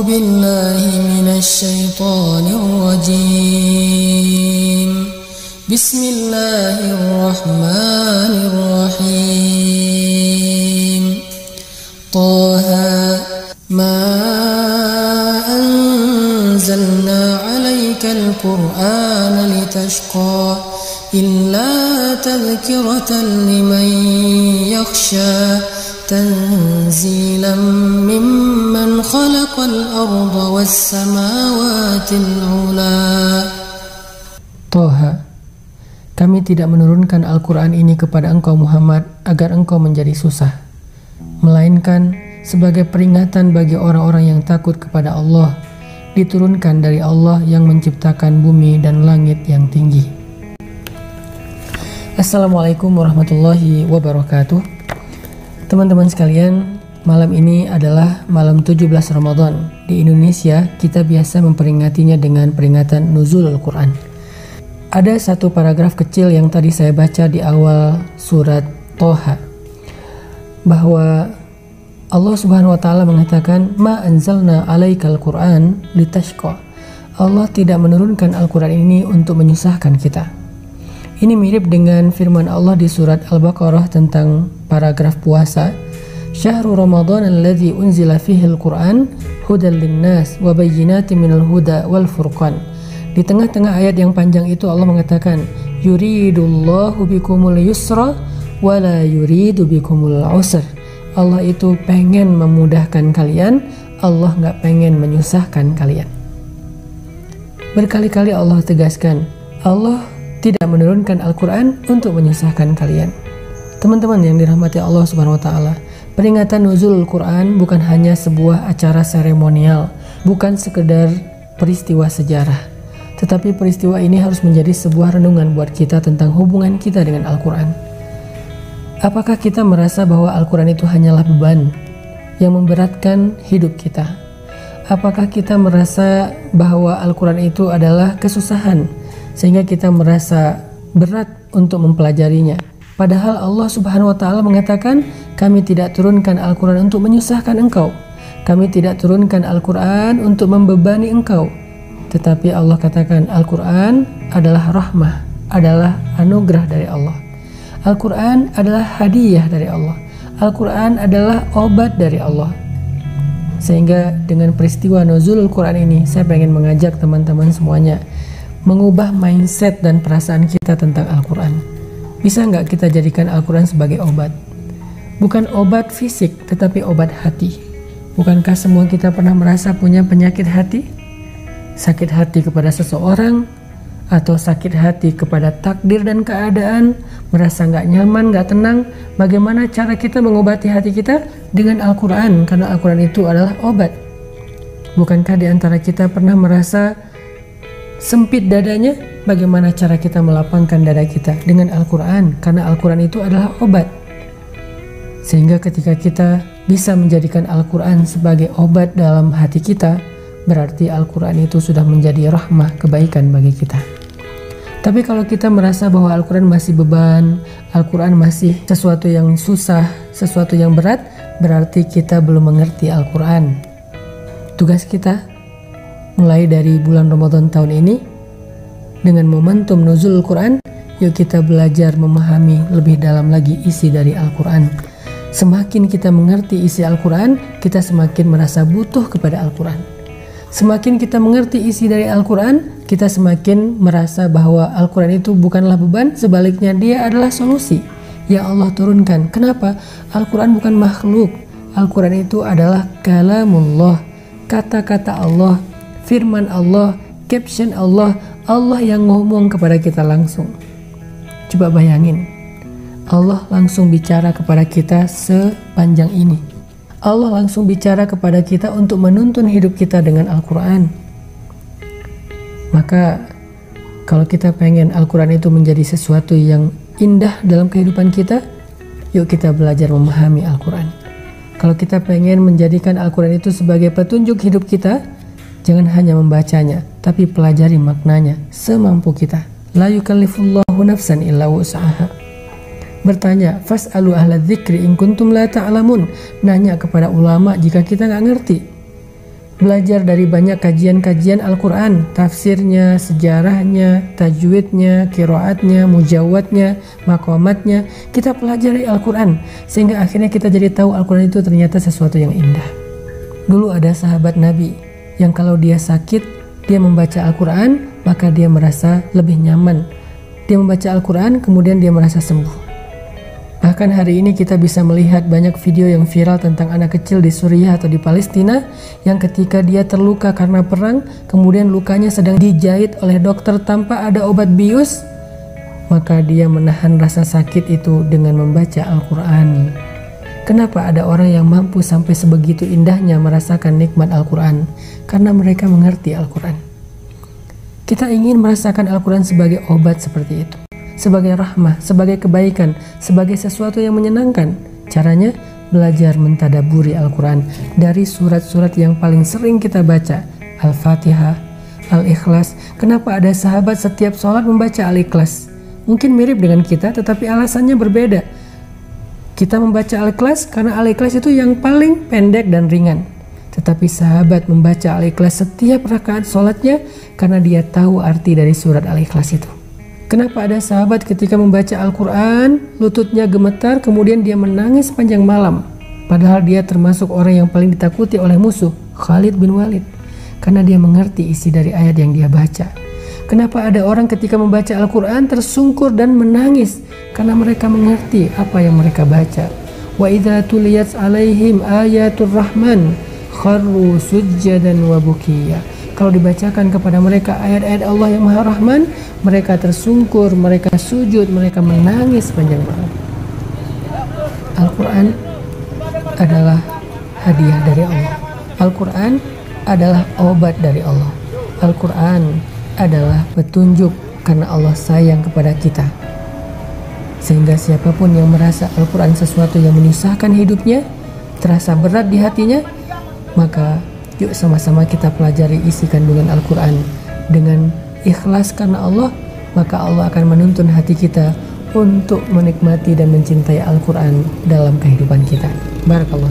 بالله من الشيطان الرجيم بسم الله الرحمن الرحيم طه ما أنزلنا عليك القرآن لتشقى إلا تذكرة لمن يخشى تنزيلا ممن خلق الأرض والسماوات العلى. Toha, kami tidak menurunkan Al-Quran ini kepada engkau Muhammad agar engkau menjadi susah, melainkan sebagai peringatan bagi orang-orang yang takut kepada Allah, diturunkan dari Allah yang menciptakan bumi dan langit yang tinggi. Assalamualaikum warahmatullahi wabarakatuh. Teman-teman sekalian, malam ini adalah malam 17 Ramadan. Di Indonesia, kita biasa memperingatinya dengan peringatan Nuzulul Quran. Ada satu paragraf kecil yang tadi saya baca di awal surat Toha, bahwa Allah Subhanahu wa taala mengatakan, "Ma anzalna 'alaikal Qur'an litashqa." Allah tidak menurunkan Al-Qur'an ini untuk menyusahkan kita. Ini mirip dengan firman Allah di surat Al-Baqarah tentang paragraf puasa. Syahrul Ramadan alladzi unzila fihi al-Qur'an hudan lin-nas wa bayyinatin minal huda wal furqan. Di tengah-tengah ayat yang panjang itu Allah mengatakan, yuridullahu bikumul yusra wa la yuridu bikumul usra. Allah itu pengen memudahkan kalian, Allah nggak pengen menyusahkan kalian. Berkali-kali Allah tegaskan, Allah tidak menurunkan Al-Quran untuk menyusahkan kalian. Teman-teman yang dirahmati Allah Subhanahu wa taala, peringatan Nuzulul Quran bukan hanya sebuah acara seremonial, bukan sekedar peristiwa sejarah, tetapi peristiwa ini harus menjadi sebuah renungan buat kita tentang hubungan kita dengan Al-Quran. Apakah kita merasa bahwa Al-Quran itu hanyalah beban yang memberatkan hidup kita? Apakah kita merasa bahwa Al-Quran itu adalah kesusahan sehingga kita merasa berat untuk mempelajarinya? Padahal Allah Subhanahu wa taala mengatakan, kami tidak turunkan Al-Quran untuk menyusahkan engkau. Kami tidak turunkan Al-Quran untuk membebani engkau. Tetapi Allah katakan Al-Quran adalah rahmah, adalah anugerah dari Allah. Al-Quran adalah hadiah dari Allah. Al-Quran adalah obat dari Allah. Sehingga dengan peristiwa Nuzulul Quran ini, saya pengen mengajak teman-teman semuanya mengubah mindset dan perasaan kita tentang Al-Quran. Bisa nggak kita jadikan Al-Quran sebagai obat? Bukan obat fisik, tetapi obat hati. Bukankah semua kita pernah merasa punya penyakit hati? Sakit hati kepada seseorang, atau sakit hati kepada takdir dan keadaan, merasa nggak nyaman, nggak tenang. Bagaimana cara kita mengobati hati kita? Dengan Al-Quran, karena Al-Quran itu adalah obat. Bukankah di antara kita pernah merasa sempit dadanya? Bagaimana cara kita melapangkan dada kita? Dengan Al-Quran, karena Al-Quran itu adalah obat. Sehingga ketika kita bisa menjadikan Al-Quran sebagai obat dalam hati kita, berarti Al-Quran itu sudah menjadi rahmah, kebaikan bagi kita. Tapi kalau kita merasa bahwa Al-Quran masih beban, Al-Quran masih sesuatu yang susah, sesuatu yang berat, berarti kita belum mengerti Al-Quran. Tugas kita mulai dari bulan Ramadan tahun ini, dengan momentum Nuzulul Quran, yuk kita belajar memahami lebih dalam lagi isi dari Al-Quran. Semakin kita mengerti isi Al-Quran, kita semakin merasa butuh kepada Al-Quran. Semakin kita mengerti isi dari Al-Quran, kita semakin merasa bahwa Al-Quran itu bukanlah beban, sebaliknya dia adalah solusi yang Allah turunkan. Kenapa? Al-Quran bukan makhluk. Al-Quran itu adalah kalamullah, kata-kata Allah, firman Allah, caption Allah, Allah yang ngomong kepada kita langsung. Coba bayangin, Allah langsung bicara kepada kita sepanjang ini. Allah langsung bicara kepada kita untuk menuntun hidup kita dengan Al-Quran. Maka kalau kita pengen Al-Quran itu menjadi sesuatu yang indah dalam kehidupan kita, yuk kita belajar memahami Al-Quran. Kalau kita pengen menjadikan Al-Quran itu sebagai petunjuk hidup kita, jangan hanya membacanya, tapi pelajari maknanya semampu kita. La yukallifullahu nafsan illa wus'aha. Bertanya, fas'alu ahla dzikri in kuntum la ta'lamun. Nanya kepada ulama jika kita nggak ngerti. belajar dari banyak kajian-kajian Al-Quran, tafsirnya, sejarahnya, tajwidnya, qiraatnya, mujawadnya, maqamatnya. Kita pelajari Al-Quran sehingga akhirnya kita jadi tahu Al-Quran itu ternyata sesuatu yang indah. Dulu ada sahabat Nabi yang kalau dia sakit, dia membaca Al-Quran, maka dia merasa lebih nyaman. Dia membaca Al-Quran, kemudian dia merasa sembuh. Bahkan hari ini kita bisa melihat banyak video yang viral tentang anak kecil di Suriah atau di Palestina yang ketika dia terluka karena perang, kemudian lukanya sedang dijahit oleh dokter tanpa ada obat bius, maka dia menahan rasa sakit itu dengan membaca Al-Quran. Kenapa ada orang yang mampu sampai sebegitu indahnya merasakan nikmat Al-Quran? Karena mereka mengerti Al-Quran. Kita ingin merasakan Al-Quran sebagai obat seperti itu, sebagai rahmah, sebagai kebaikan, sebagai sesuatu yang menyenangkan. Caranya belajar mentadaburi Al-Quran dari surat-surat yang paling sering kita baca, Al-Fatihah, Al-Ikhlas. Kenapa ada sahabat setiap sholat membaca Al-Ikhlas? Mungkin mirip dengan kita, tetapi alasannya berbeda. Kita membaca Al-Ikhlas karena Al-Ikhlas itu yang paling pendek dan ringan. Tetapi sahabat membaca Al-Ikhlas setiap rakaat sholatnya karena dia tahu arti dari surat Al-Ikhlas itu. Kenapa ada sahabat ketika membaca Al-Quran, lututnya gemetar, kemudian dia menangis sepanjang malam. Padahal dia termasuk orang yang paling ditakuti oleh musuh, Khalid bin Walid. Karena dia mengerti isi dari ayat yang dia baca. Kenapa ada orang ketika membaca Al-Quran tersungkur dan menangis? Karena mereka mengerti apa yang mereka baca. Wa idza tuliyat alaihim ayatul rahman kharru sujjadan wa bukiya. Kalau dibacakan kepada mereka ayat-ayat Allah yang Maha Rahman, mereka tersungkur, mereka sujud, mereka menangis sepanjang malam. Al-Quran adalah hadiah dari Allah. Al-Quran adalah obat dari Allah. Al-Quran adalah petunjuk karena Allah sayang kepada kita. Sehingga siapapun yang merasa Al-Quran sesuatu yang menyusahkan hidupnya, terasa berat di hatinya, maka yuk sama-sama kita pelajari isi kandungan Al-Quran dengan ikhlas karena Allah, maka Allah akan menuntun hati kita untuk menikmati dan mencintai Al-Quran dalam kehidupan kita. Barakallah.